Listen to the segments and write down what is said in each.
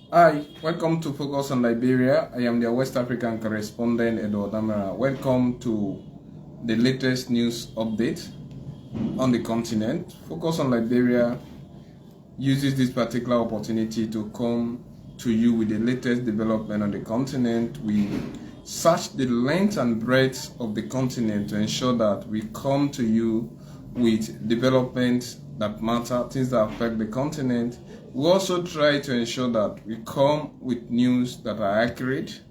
Hi, welcome to Focus on Liberia. I am the West African correspondent, Amara. Welcome to the latest news update on the continent. Focus on Liberia uses this particular opportunity to come to you with the latest development on the continent. We search the length and breadth of the continent to ensure that we come to you with developments that matter, things that affect the continent. We also try to ensure that we come with news that are accurate,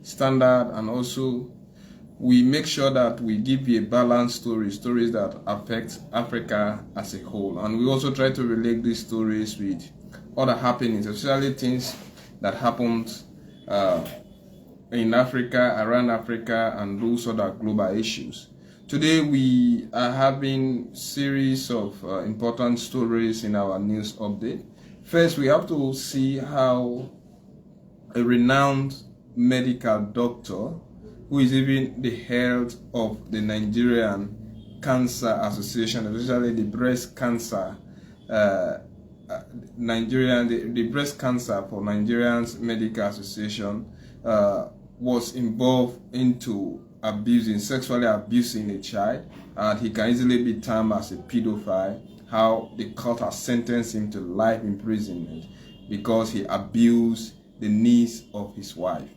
standard, and also we make sure that we give you a balanced stories that affect Africa as a whole. And we also try to relate these stories with other happenings, especially things that happened in Africa, around Africa, and those other global issues. Today we are having series of important stories in our news update. First, we have to see how a renowned medical doctor, who is even the head of the Nigerian Cancer Association, especially the breast cancer, the breast cancer for Nigerians Medical Association, was involved into sexually abusing a child, and he can easily be termed as a pedophile. How the court has sentenced him to life imprisonment because he abused the niece of his wife.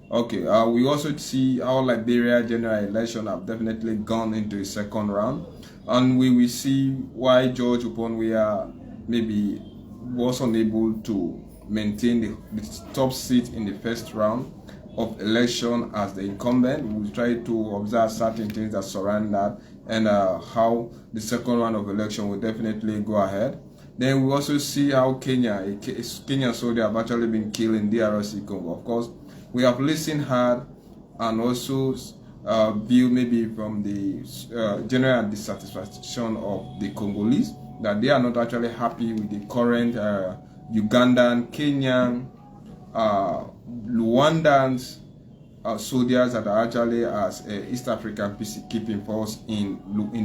Okay, we also see how Liberia general election have definitely gone into a second round, and we will see why George Weah maybe was unable to maintain the top seat in the first round of election as the incumbent. We will try to observe certain things that surround that and how the second round of election will definitely go ahead. Then we also see how Kenyan soldiers have actually been killed in DR Congo. Of course, we have listened hard and also view maybe from the general dissatisfaction of the Congolese that they are not actually happy with the current Ugandan, Kenyan, Rwandans soldiers that are actually as East African peacekeeping force in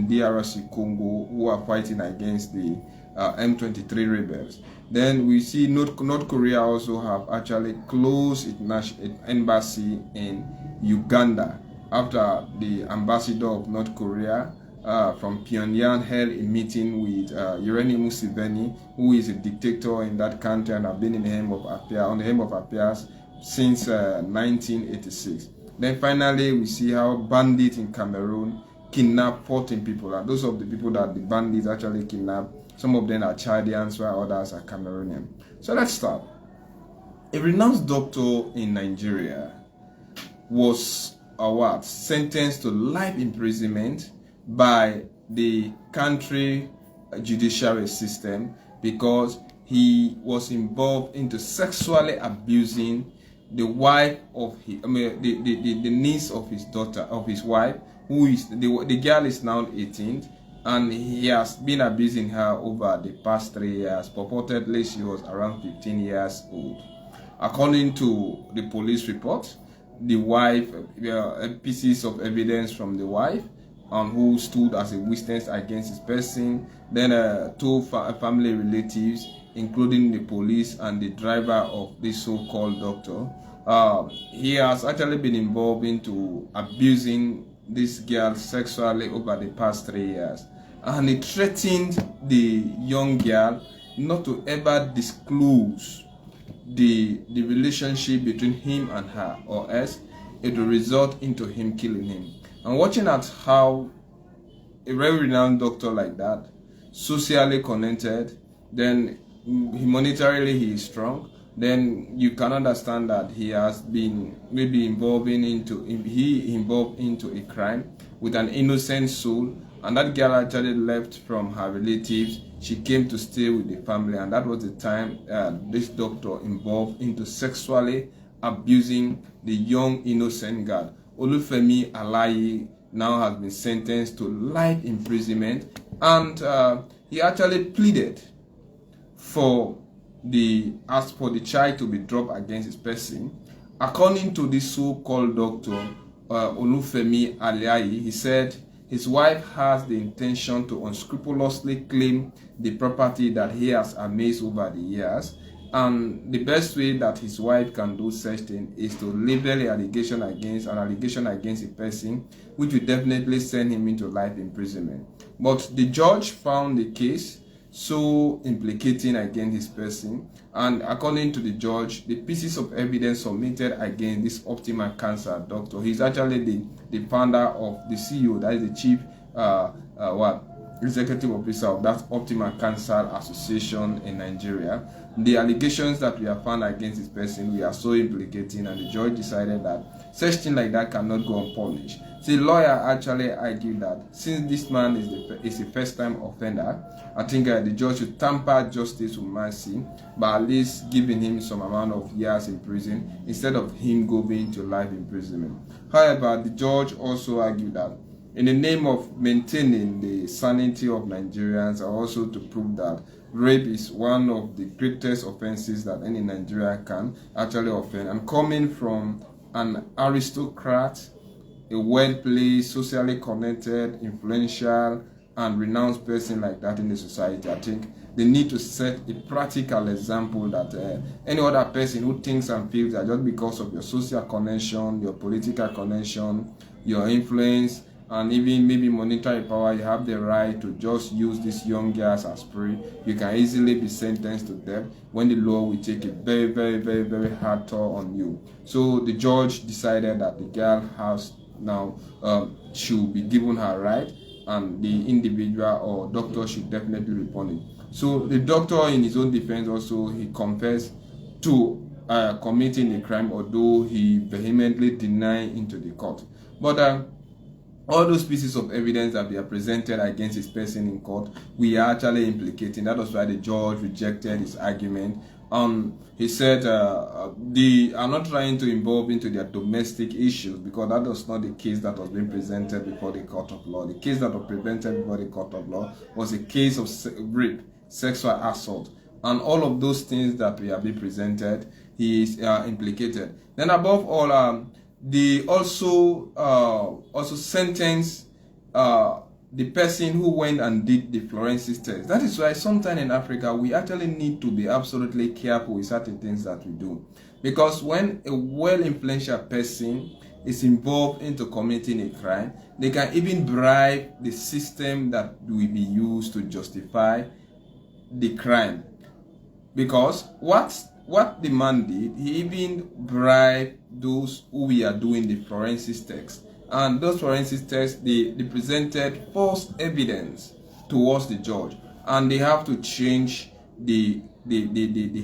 DR Congo, who are fighting against the M23 rebels. Then we see North Korea also have actually closed its embassy in Uganda after the ambassador of North Korea from Pyongyang held a meeting with Yoweri Museveni, who is a dictator in that country and have been on the hem of affairs since 1986. Then finally, we see how bandits in Cameroon kidnap 14 people, and those of the people that the bandits actually kidnap, some of them are Chadians while others are Cameroonian. So let's start. A renowned doctor in Nigeria was sentenced to life imprisonment by the country judiciary system because he was involved into sexually abusing the wife of the niece of his daughter, of his wife, who is the girl is now 18, and he has been abusing her over the past 3 years. Purportedly, she was around 15 years old. According to the police report, the wife, pieces of evidence from the wife, who stood as a witness against this person, then two family relatives, including the police and the driver of this so-called doctor. He has actually been involved into abusing this girl sexually over the past 3 years, and he threatened the young girl not to ever disclose the relationship between him and her, or else it will result into him killing him. And watching at how a very renowned doctor like that, socially connected, then humanitarily he is strong, then you can understand that he has been maybe involved into a crime with an innocent soul. And that girl actually left from her relatives. She came to stay with the family, and that was the time this doctor involved into sexually abusing the young innocent girl. Olufemi Olaleye now has been sentenced to life imprisonment, and he actually pleaded for the child to be dropped against his person. According to this so-called doctor, Olufemi Olaleye, he said his wife has the intention to unscrupulously claim the property that he has amassed over the years, And the best way that his wife can do such thing is to label an allegation against a person, which will definitely send him into life imprisonment. But the judge found the case so implicating against this person, and according to the judge, the pieces of evidence submitted against this Optima Cancer doctor, he's actually the founder of the CEO, that is the chief executive officer of that Optima Cancer Association in Nigeria. The allegations that we have found against this person, we are so implicating, and the judge decided that such thing like that cannot go unpunished. The lawyer actually argued that since this man is a first-time offender, I think the judge should temper justice with mercy by at least giving him some amount of years in prison instead of him going to life imprisonment. However, the judge also argued that in the name of maintaining the sanity of Nigerians, and also to prove that rape is one of the greatest offenses that any Nigerian can actually offend, and coming from an aristocrat, a well-placed, socially connected, influential, and renowned person like that in the society, I think they need to set a practical example that any other person who thinks and feels that just because of your social connection, your political connection, your influence, and even maybe monetary power, you have the right to just use these young girls as prey, you can easily be sentenced to death when the law will take a very, very, very, very hard toll on you. So the judge decided that the girl has now should be given her right, and the individual or doctor should definitely be punished. So the doctor, in his own defense, also he confessed to committing a crime, although he vehemently denied into the court. But all those pieces of evidence that we are presented against this person in court, we are actually implicating. That was why the judge rejected his argument. He said they are not trying to involve into their domestic issues, because that was not the case that was being presented before the court of law. The case that was presented before the court of law was a case of rape, sexual assault, and all of those things that we have been presented, he is implicated. Then above all, they also sentenced the person who went and did the forensic test. That is why sometimes in Africa we actually need to be absolutely careful with certain things that we do, because when a well-influential person is involved into committing a crime, they can even bribe the system that will be used to justify the crime. Because what the man did, he even bribed those who we are doing the forensic tests, and those forensic tests, they presented false evidence towards the judge, and they have to change the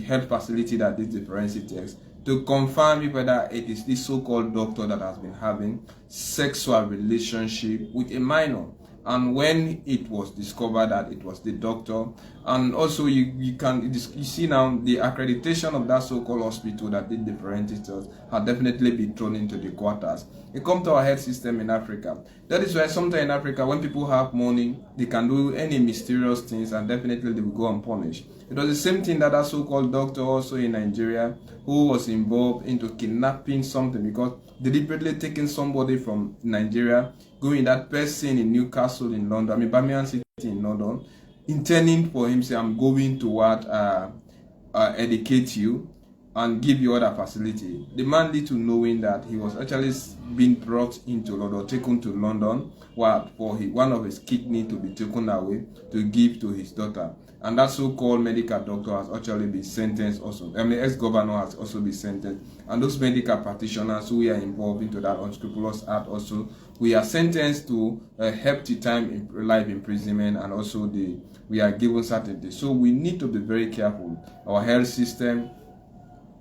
health facility that did the forensic test to confirm whether it is this so-called doctor that has been having sexual relationship with a minor. And when it was discovered that it was the doctor, and also you see now the accreditation of that so-called hospital that did the forensic test had definitely been thrown into the quarters. It comes to our health system in Africa. That is why sometimes in Africa, when people have money, they can do any mysterious things, and definitely they will go unpunished. It was the same thing that so-called doctor also in Nigeria, who was involved into kidnapping something, because deliberately taking somebody from Nigeria, going that person in Newcastle in London, Birmingham City in London, intending for him say, I'm going to educate you and give you other facility. The man need to knowing that he was actually being brought into London, taken to London, for one of his kidney to be taken away to give to his daughter. And that so-called medical doctor has actually been sentenced also. The ex-governor has also been sentenced. And those medical practitioners who are involved into that unscrupulous act also, we are sentenced to hefty time in life imprisonment, and also we are given certainty. So we need to be very careful. Our health system,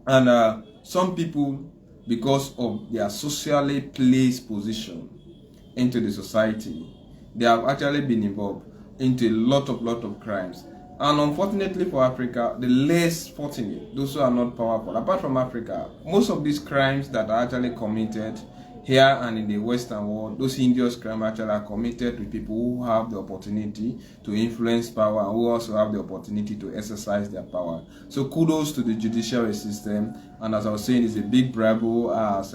and some people, because of their socially placed position into the society, they have actually been involved into a lot of crimes. And unfortunately for Africa, the less fortunate, those who are not powerful, apart from Africa, most of these crimes that are actually committed here and in the Western world, those injurious crimes actually are committed with people who have the opportunity to influence power, and who also have the opportunity to exercise their power. So kudos to the judiciary system, and as I was saying, it's a big bravo, as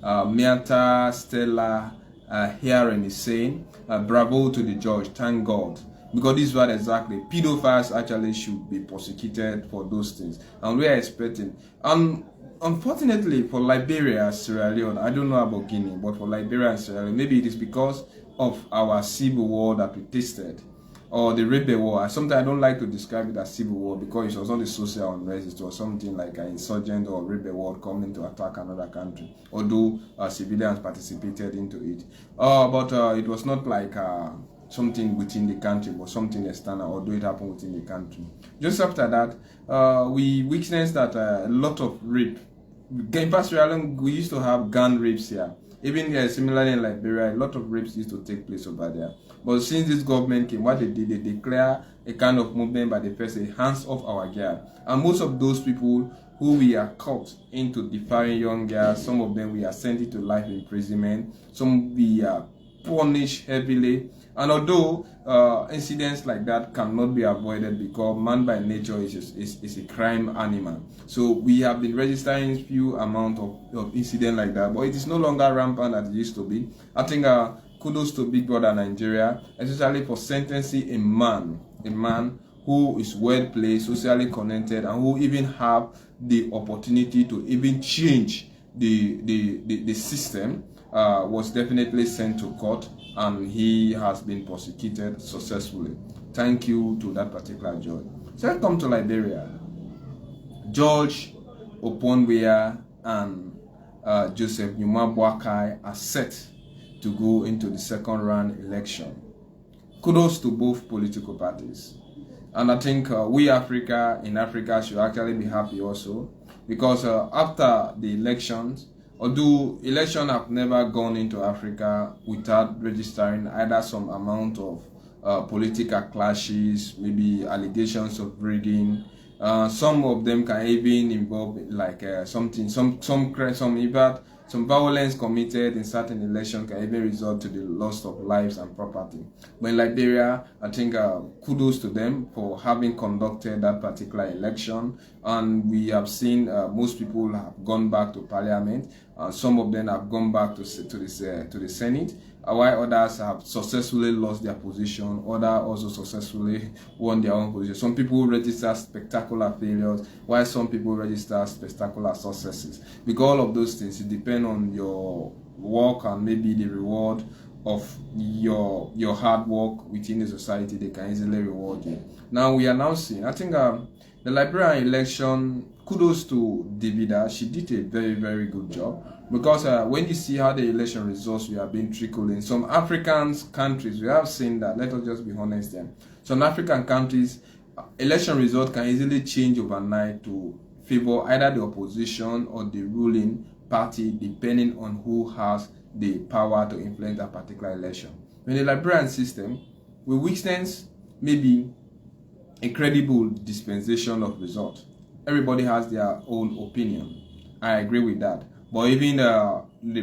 Miata Stella hearing is saying, bravo to the judge. Thank God because this is what exactly pedophiles actually should be prosecuted for those things, and we are expecting. And unfortunately for Liberia, Sierra Leone, I don't know about Guinea, but for Liberia and Sierra Leone, maybe it is because of our civil war that we tasted, or the rebel war. Sometimes I don't like to describe it as civil war because it was not a social unrest, it was something like an insurgent or rebel war coming to attack another country, although civilians participated into it. But it was not like something within the country, but something external, although it happened within the country. Just after that, we witnessed that a lot of rape. In past, we used to have gun rapes here. Even similarly in Liberia, a lot of rapes used to take place over there. But since this government came, what they did, they declare a kind of movement by the person, hands off our girl. And most of those people who we are caught into defiling young girls, some of them we are sent into life imprisonment, some we are punished heavily. And although incidents like that cannot be avoided because man by nature is a crime animal, so we have been registering few amount of incidents like that, but it is no longer rampant as it used to be. I think kudos to Big Brother Nigeria, especially for sentencing a man who is well placed, socially connected, and who even have the opportunity to even change the system. Was definitely sent to court, and he has been prosecuted successfully. Thank you to that particular judge. So let's come to Liberia. Judge Weah and Joseph Boakai are set to go into the second round election. Kudos to both political parties. And I think we in Africa should actually be happy also, because after the elections, although elections have never gone into Africa without registering either some amount of political clashes, maybe allegations of rigging. Some of them can even involve like some violence committed in certain elections can even result to the loss of lives and property. But in Liberia, I think kudos to them for having conducted that particular election. And we have seen most people have gone back to parliament. Some of them have gone back to the Senate, while others have successfully lost their position. Others also successfully won their own position. Some people register spectacular failures, while some people register spectacular successes. Because all of those things, it depends on your work and maybe the reward of your hard work within the society. They can easily reward you. Now we are now seeing, I think the Liberian election, kudos to Davida. She did a very, very good job, because when you see how the election results we have been trickling, some African countries, we have seen that, let us just be honest then, some African countries, election result can easily change overnight to favor either the opposition or the ruling party, depending on who has the power to influence that particular election. In the Liberian system, we witness maybe a credible dispensation of result. Everybody has their own opinion. I agree with that. But even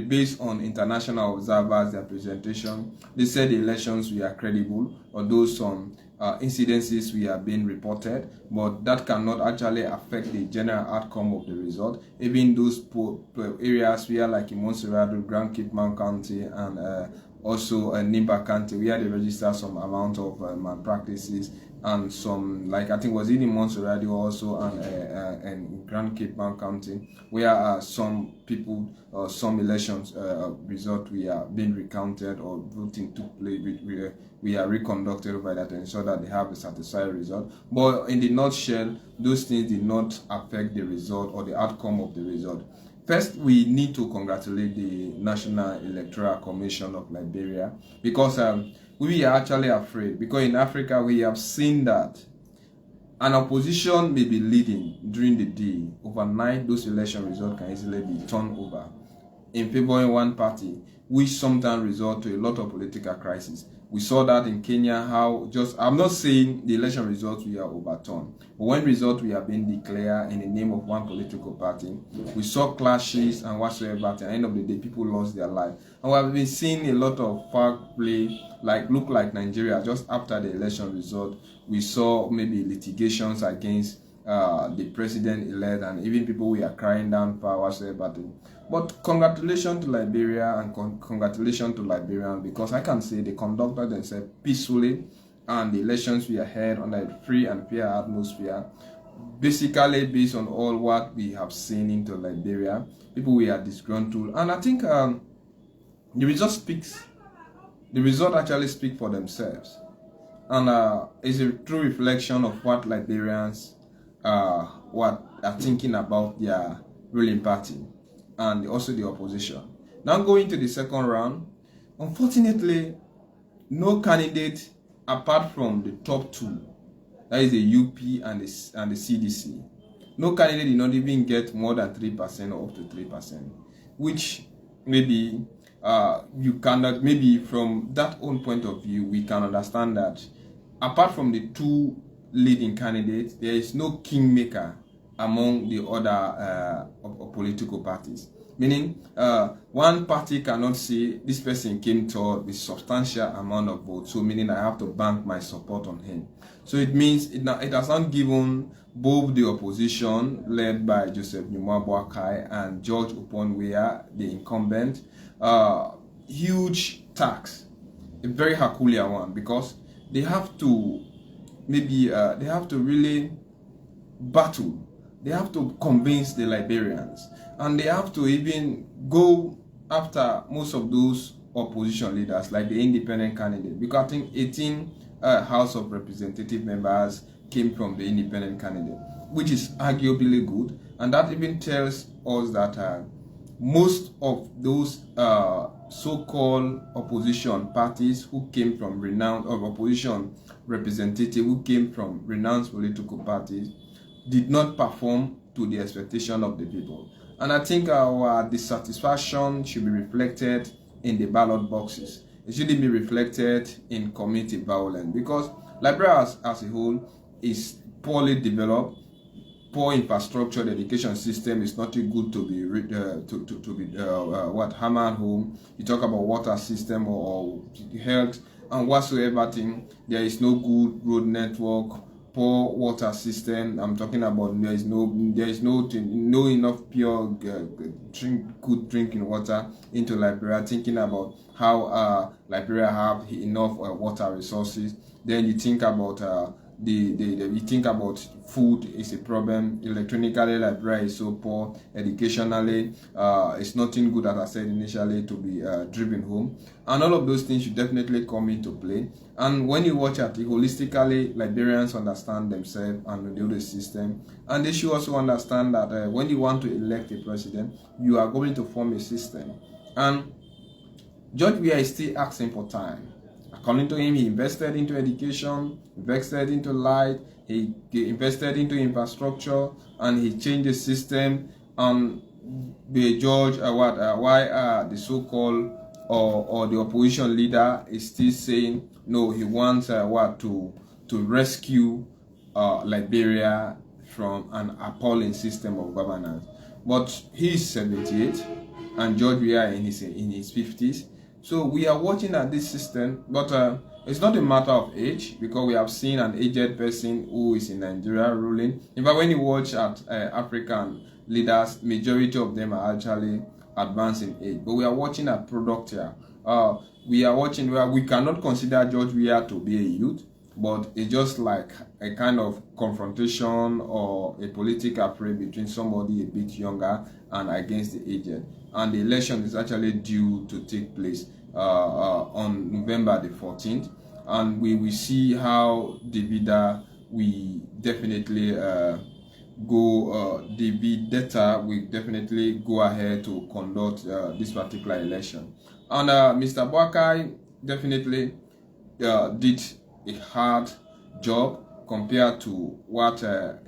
based on international observers, their presentation, they said the elections were credible, although some incidences were being reported, but that cannot actually affect the general outcome of the result. Even those areas where, like in Montserrat, Grand Cape County, and also Nimba County, where they register some amount of malpractices, and some, like I think was it in Montserrat also, and Grand Cape County, where some people, some elections result we are being recounted or voting took place, we are reconducted by that to ensure that they have a satisfactory result. But in the nutshell, those things did not affect the result or the outcome of the result. First, we need to congratulate the National Electoral Commission of Liberia, because we are actually afraid, because in Africa we have seen that an opposition may be leading during the day. Overnight, those election results can easily be turned over in favoring one party, which sometimes result to a lot of political crisis. We saw that in Kenya, how I'm not saying the election results we are overturned, but when results we have been declared in the name of one political party, we saw clashes and whatsoever. At the end of the day, people lost their life. And we have been seeing a lot of foul play, look like Nigeria. Just after the election result, we saw maybe litigations against the president-elect, and even people we are crying down for whatsoever. But congratulations to Liberia, and congratulations to Liberians, because I can say they conducted themselves peacefully and the elections we are held under a free and fair atmosphere, basically based on all what we have seen into Liberia. People we are disgruntled, and I think the result actually speak for themselves, and it's a true reflection of what Liberians what are thinking about their ruling party and also the opposition. Now going to the second round, unfortunately, no candidate apart from the top two, that is the UP and the CDC, no candidate did not even get more than 3% or up to 3%, which maybe you cannot, maybe from that own point of view, we can understand that apart from the two leading candidates, there is no kingmaker among the other political parties. Meaning, one party cannot say this person came to with substantial amount of votes, so meaning I have to bank my support on him. So it means it has not given both the opposition, led by Joseph Boakai and George Weah, the incumbent, huge tax, a very peculiar one, because they have to they have to really battle. They have to convince the Liberians, and they have to even go after most of those opposition leaders, like the independent candidate, because I think 18 House of Representative members came from the independent candidate, which is arguably good, and that even tells us that most of those so-called opposition parties who came from renowned, or opposition representative who came from renowned political parties, did not perform to the expectation of the people. And I think our dissatisfaction should be reflected in the ballot boxes. It shouldn't be reflected in community violence, because Liberia as a whole is poorly developed, poor infrastructure. The education system is not good to be hammered home. You talk about water system or health and whatsoever thing. There is no good road network, poor water system. I'm talking about there is no enough pure good drinking water into Liberia. Thinking about how Liberia have enough water resources. Then you think about you think about food is a problem. Electronically, Liberia is so poor. Educationally, it's nothing good, as I said initially, to be driven home. And all of those things should definitely come into play. And when you watch at it holistically, Liberians understand themselves and the system. And they should also understand that when you want to elect a president, you are going to form a system. And George Weah is still asking for time. According to him, he invested into education, invested into light, he invested into infrastructure, and he changed the system. The George, why the so-called or the opposition leader is still saying no, he wants to rescue Liberia from an appalling system of governance. But he is 78, and George Weah in his 50s. So we are watching at this system, but it's not a matter of age, because we have seen an aged person who is in Nigeria ruling. In fact, when you watch at African leaders, majority of them are actually advanced in age. But we are watching at product here. We are watching where we cannot consider George Weah to be a youth, but it's just like a kind of confrontation or a political fray between somebody a bit younger and against the aged. And the election is actually due to take place on November the 14th. And we will see how Davida we definitely we definitely go ahead to conduct this particular election. And Mr. Boakai definitely did a hard job compared to what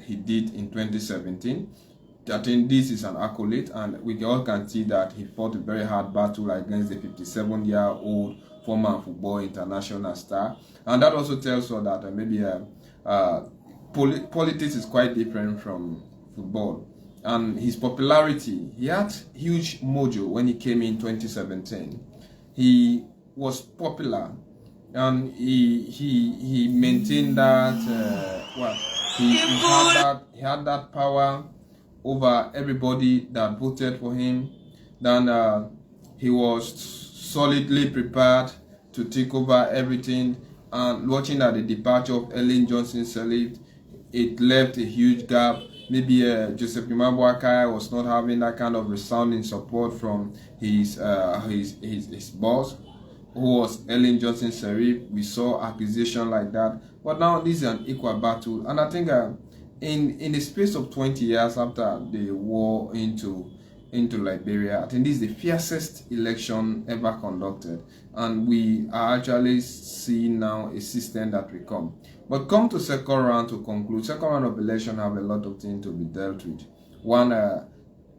he did in 2017. I think this is an accolade, and we all can see that he fought a very hard battle against the 57-year-old former football international star. And that also tells us that maybe politics is quite different from football. And his popularity, he had huge mojo when he came in 2017. He was popular, and he maintained that he had that power over everybody that voted for him. Then he was solidly prepared to take over everything. and watching that the departure of Ellen Johnson Sirleaf, it left a huge gap. Maybe Joseph Boakai was not having that kind of resounding support from his boss, who was Ellen Johnson Sirleaf. We saw accusation like that, but now this is an equal battle, and I think in the space of 20 years after the war into Liberia, I think this is the fiercest election ever conducted, and we are actually seeing now a system that will come. But come to second round to conclude. Second round of election have a lot of things to be dealt with. One,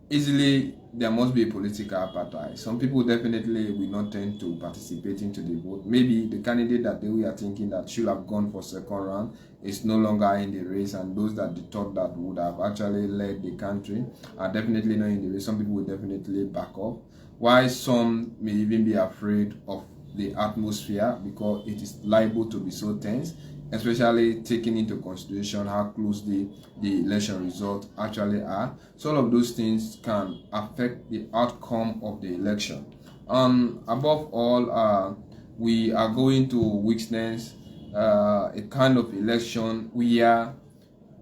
easily there must be a political apartheid. Some people definitely will not tend to participate into the vote. Maybe the candidate that we are thinking that should have gone for second round is no longer in the race, and those that they thought that would have actually led the country are definitely not in the race. Some people will definitely back off. Why some may even be afraid of the atmosphere because it is liable to be so tense, especially taking into consideration how close the election results actually are. So all of those things can affect the outcome of the election. Above all, we are going to witness a kind of election where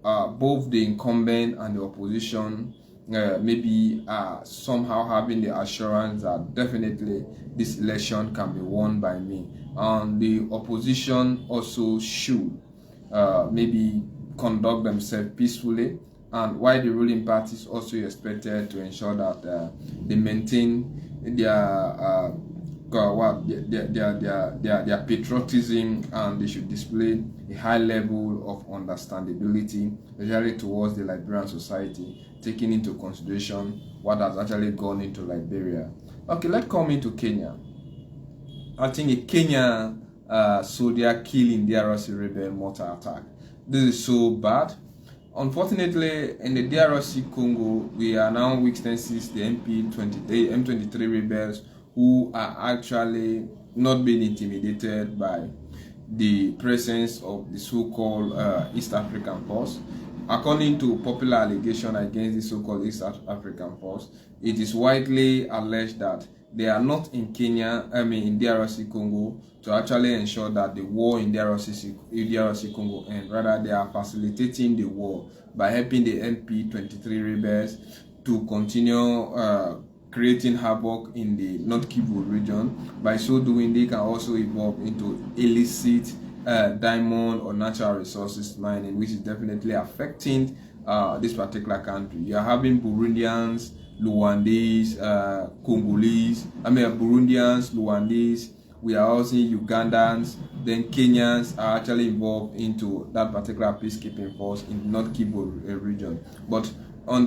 both the incumbent and the opposition maybe somehow having the assurance that definitely this election can be won by me. And the opposition also should maybe conduct themselves peacefully, and while the ruling party is also expected to ensure that they maintain their patriotism, and they should display a high level of understandability, especially towards the Liberian society, taking into consideration what has actually gone into Liberia. Okay, let's come into Kenya. I think a Kenyan soldier killed in DRC rebel mortar attack. This is so bad. Unfortunately, in the DRC Congo, we are now witnessing the M23 rebels who are actually not being intimidated by the presence of the so-called East African force. According to popular allegation against the so-called East African force, it is widely alleged that they are not in in DRC Congo to actually ensure that the war in DRC Congo ends. Rather, they are facilitating the war by helping the MP23 rebels to continue creating havoc in the North Kivu region. By so doing, they can also evolve into illicit diamond or natural resources mining, which is definitely affecting this particular country. You are having Burundians, Rwandese, Congolese, Burundians, Rwandese, we are also Ugandans, then Kenyans are actually involved into that particular peacekeeping force in the North Kivu region. But on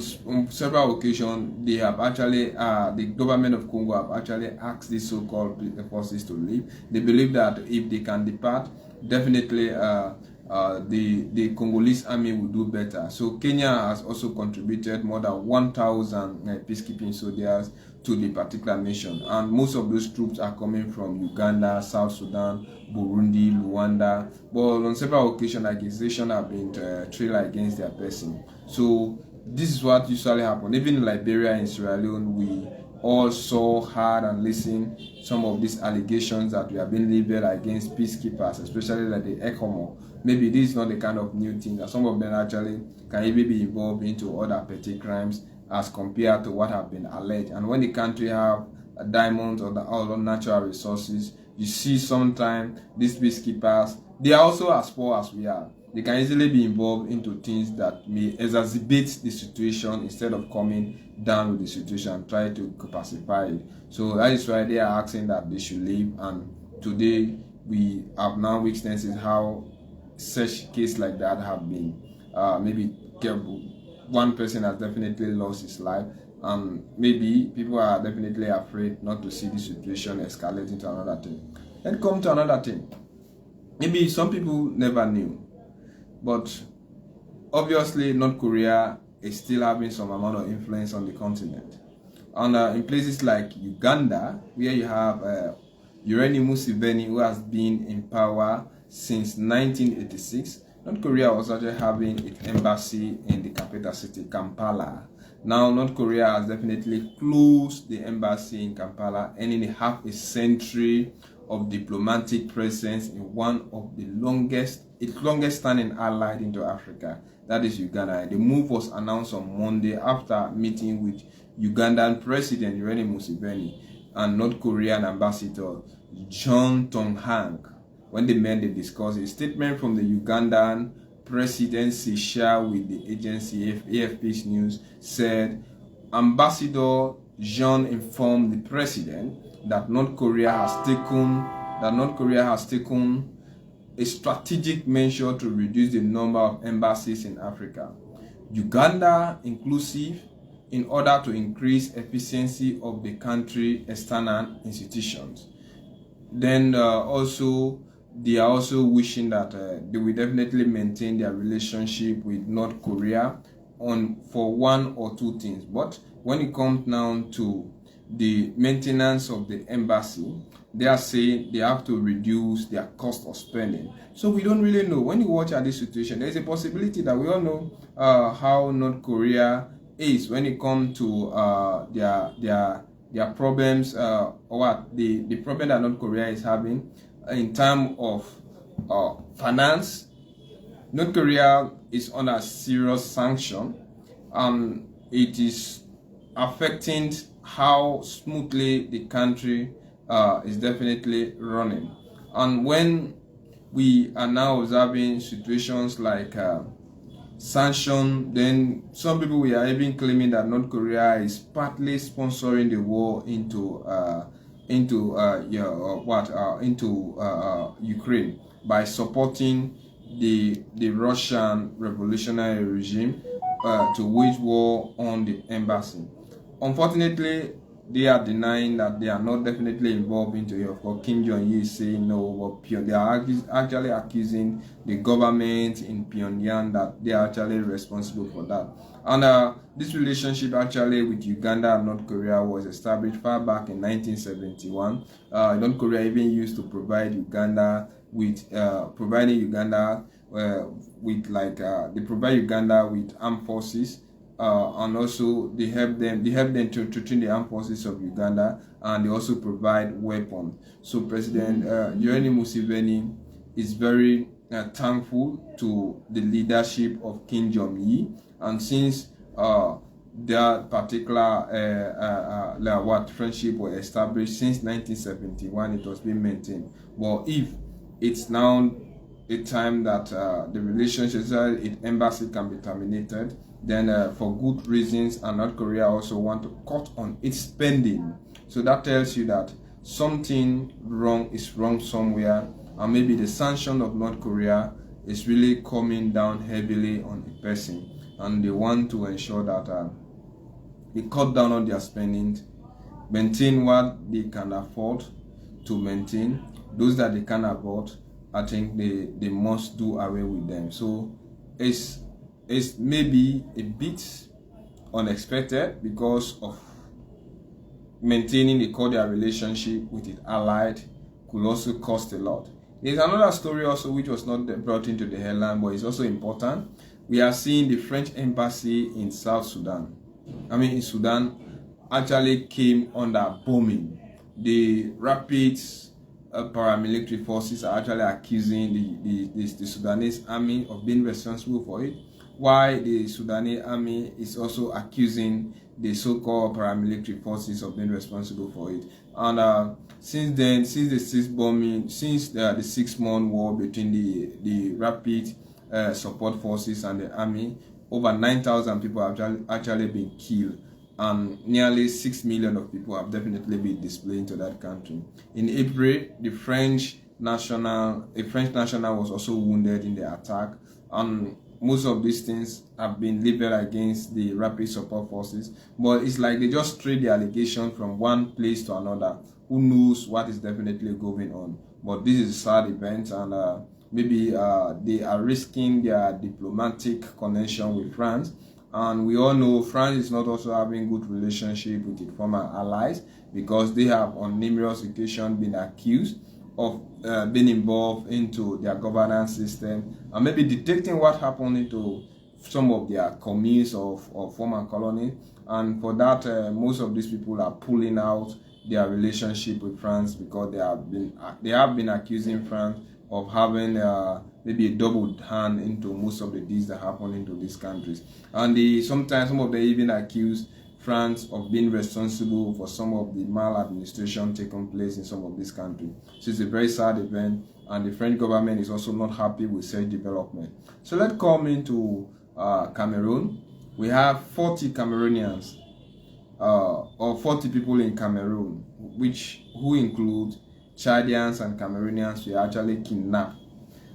several occasions, they have actually, the government of Congo have actually asked these so-called forces to leave. They believe that if they can depart, definitely the Congolese army will do better. So Kenya has also contributed more than 1,000 peacekeeping soldiers to the particular mission, and most of those troops are coming from Uganda, South Sudan, Burundi, Rwanda. But on several occasions, accusations have been trailed against their person. So this is what usually happens. Even in Liberia and Sierra Leone, we all saw, heard, and listened some of these allegations that we have been leveled against peacekeepers, especially like the ECOMO. Maybe this is not the kind of new thing that some of them actually can even be involved into other petty crimes as compared to what have been alleged. And when the country have diamonds or the other natural resources, you see sometimes these peacekeepers, they are also as poor as we are. They can easily be involved into things that may exacerbate the situation instead of coming down with the situation and try to pacify it. So that is why they are asking that they should leave. And today we have now witnessed how such case like that have been maybe one person has definitely lost his life, and maybe people are definitely afraid not to see the situation escalate into another thing. Then come to another thing. Maybe some people never knew, but obviously North Korea is still having some amount of influence on the continent. And in places like Uganda, where you have Yoweri Museveni, who has been in power since 1986, North Korea was actually having its embassy in the capital city, Kampala. Now, North Korea has definitely closed the embassy in Kampala, ending half a century of diplomatic presence in one of the longest standing allied into Africa, that is Uganda. The move was announced on Monday after meeting with Ugandan President Yoweri Museveni and North Korean Ambassador John Tonghang. When they met, they discussed. A statement from the Ugandan presidency shared with the agency AFP's News said Ambassador John informed the president that North Korea has taken a strategic measure to reduce the number of embassies in Africa, Uganda inclusive, in order to increase efficiency of the country's external institutions. Then they are also wishing that they will definitely maintain their relationship with North Korea for one or two things. But when it comes now to the maintenance of the embassy, they are saying they have to reduce their cost of spending. So we don't really know. When you watch at this situation, there is a possibility that we all know how North Korea is when it comes to their problems, or what the problem that North Korea is having in terms of finance. North Korea is under serious sanction, and it is affecting how smoothly the country is definitely running. And when we are now observing situations like sanction, then some people we are even claiming that North Korea is partly sponsoring the war into Ukraine by supporting the Russian revolutionary regime to wage war on the embassy. Unfortunately, they are denying that they are not definitely involved into it. Of course, Kim Jong-un is saying no, but they are actually accusing the government in Pyongyang that they are actually responsible for that. And this relationship actually with Uganda and North Korea was established far back in 1971. North Korea even used to provide Uganda with armed forces. And also they help them to train the armed forces of Uganda, and they also provide weapons. So President Yoweri Museveni is very thankful to the leadership of Kim Jong-un, and since that particular friendship was established since 1971, it was being maintained. But if it's now a time that the relationship in embassy can be terminated, then for good reasons, and North Korea also want to cut on its spending. So that tells you that something wrong is wrong somewhere, and maybe the sanction of North Korea is really coming down heavily on the person, and they want to ensure that they cut down on their spending, maintain what they can afford to maintain. Those that they can afford, I think they must do away with them. So it's maybe a bit unexpected because of maintaining a cordial relationship with its allied could also cost a lot. There's another story also which was not brought into the headline, but it's also important. We are seeing the French embassy in Sudan actually came under bombing. The rapid paramilitary forces are actually accusing the Sudanese army of being responsible for it, while the Sudanese army is also accusing the so-called paramilitary forces of being responsible for it. And since then, since the 6-month war between the rapid support forces and the army, over 9,000 people have actually been killed, and nearly 6 million of people have definitely been displaced into that country. In April, a French national was also wounded in the attack, and most of these things have been leveled against the rapid support forces, but it's like they just trade the allegation from one place to another. Who knows what is definitely going on? But this is a sad event, and maybe they are risking their diplomatic connection with France. And we all know France is not also having good relationship with its former allies, because they have on numerous occasions been accused of being involved into their governance system and maybe detecting what happened into some of their communes or former colonies. And for that, most of these people are pulling out their relationship with France, because they have been accusing France of having maybe a double hand into most of the deeds that happen into these countries. And sometimes some of them even accuse France of being responsible for some of the maladministration taking place in some of these countries. So it's a very sad event, and the French government is also not happy with such development. So let's come into Cameroon. We have 40 Cameroonians, or 40 people in Cameroon, who include Chadians and Cameroonians, were actually kidnapped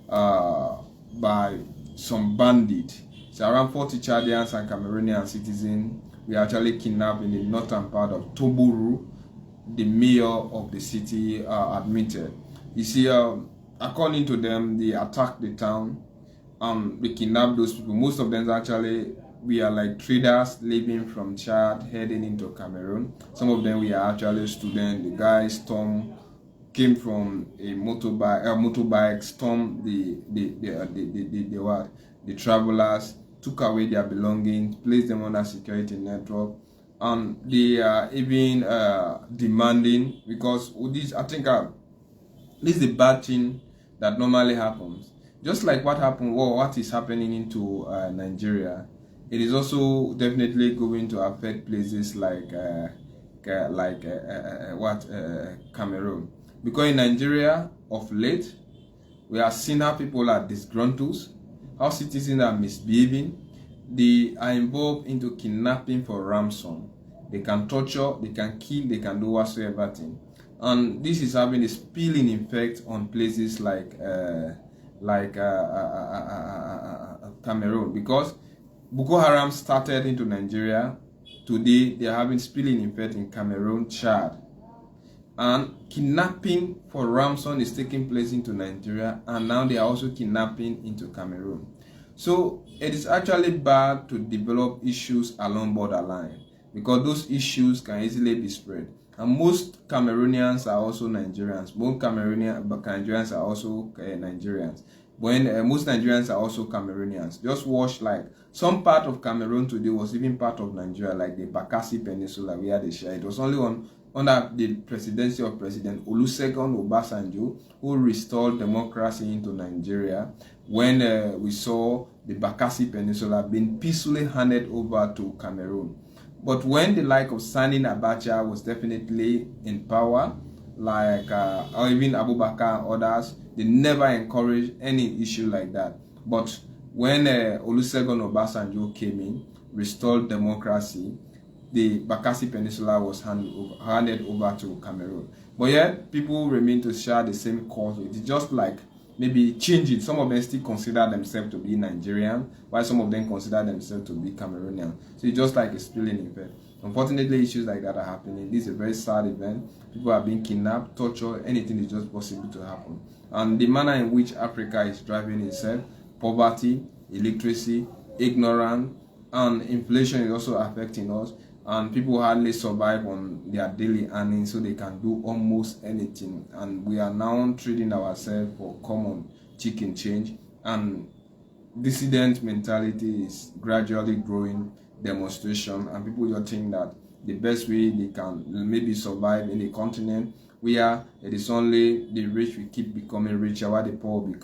by some bandits. So around 40 Chadians and Cameroonian citizens were actually kidnapped in the northern part of Toboru. The mayor of the city admitted. You see, according to them, they attacked the town. They kidnapped those people. Most of them actually were like traders leaving from Chad, heading into Cameroon. Some of them were actually students. The guys came from a motorbike, stormed the travelers, took away their belongings, placed them under security network, and they are even demanding, because this, I think, this is the bad thing that normally happens. Just like what is happening into Nigeria, it is also definitely going to affect places like Cameroon. Because in Nigeria, of late, we have seen how people are disgruntled, how citizens are misbehaving. They are involved into kidnapping for ransom. They can torture, they can kill, they can do whatsoever thing. And this is having a spilling effect on places like Cameroon, because Boko Haram started into Nigeria. Today, they are having spilling effect in Cameroon, Chad. And kidnapping for ransom is taking place into Nigeria, and now they are also kidnapping into Cameroon. So it is actually bad to develop issues along borderline, because those issues can easily be spread. And most Cameroonians are also Nigerians. Most Nigerians are also Nigerians. When most Nigerians are also Cameroonians. Just watch, like, some part of Cameroon today was even part of Nigeria, like the Bakassi Peninsula where they share. It was only under the presidency of President Olusegun Obasanjo, who restored democracy into Nigeria, when we saw the Bakassi Peninsula being peacefully handed over to Cameroon. But when the like of Sani Abacha was definitely in power, like or even Abubakar and others, they never encouraged any issue like that. But when Olusegun Obasanjo came in, restored democracy, the Bakassi Peninsula was handed over to Cameroon. But yet, people remain to share the same cause. It's just like maybe changing. Some of them still consider themselves to be Nigerian, while some of them consider themselves to be Cameroonian. So it's just like a spilling effect. Unfortunately, issues like that are happening. This is a very sad event. People are being kidnapped, tortured, anything is just possible to happen. And the manner in which Africa is driving itself, poverty, illiteracy, ignorance, and inflation is also affecting us. And people hardly survive on their daily earnings, so they can do almost anything. And we are now trading ourselves for common chicken change. And dissident mentality is gradually growing, demonstration, and people just think that the best way they can maybe survive in a continent where it is only the rich will keep becoming richer, while the poor will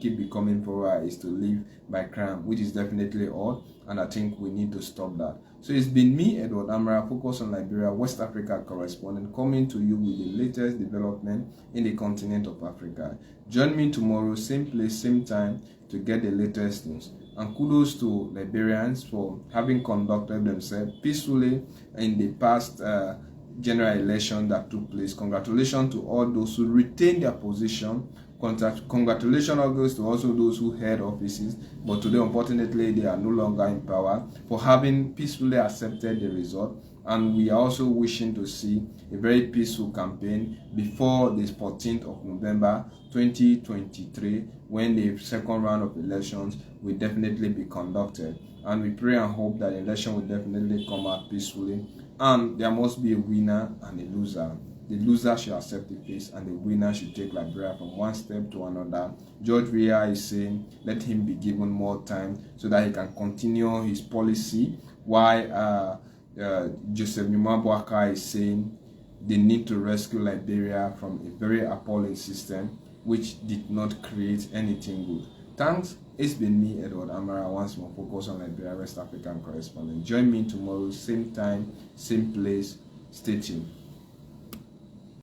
keep becoming poorer, is to live by crime, which is definitely odd, and I think we need to stop that. So it's been me, Edward Amara, focused on Liberia, West Africa correspondent, coming to you with the latest development in the continent of Africa. Join me tomorrow, same place, same time, to get the latest news. And kudos to Liberians for having conducted themselves peacefully in the past general election that took place. Congratulations to all those who retained their position. Congratulations to also those who held offices, but today, unfortunately, they are no longer in power, for having peacefully accepted the result. And we are also wishing to see a very peaceful campaign before the 14th of November 2023, when the second round of elections will definitely be conducted. And we pray and hope that the election will definitely come out peacefully, and there must be a winner and a loser. The loser should accept the face, and the winner should take Liberia from one step to another. George Weah is saying, let him be given more time so that he can continue his policy, while Joseph Boakai is saying, they need to rescue Liberia from a very appalling system which did not create anything good. Thanks. It's been me, Edward Amara, once more focus on Liberia, West African correspondent. Join me tomorrow, same time, same place. Stay tuned.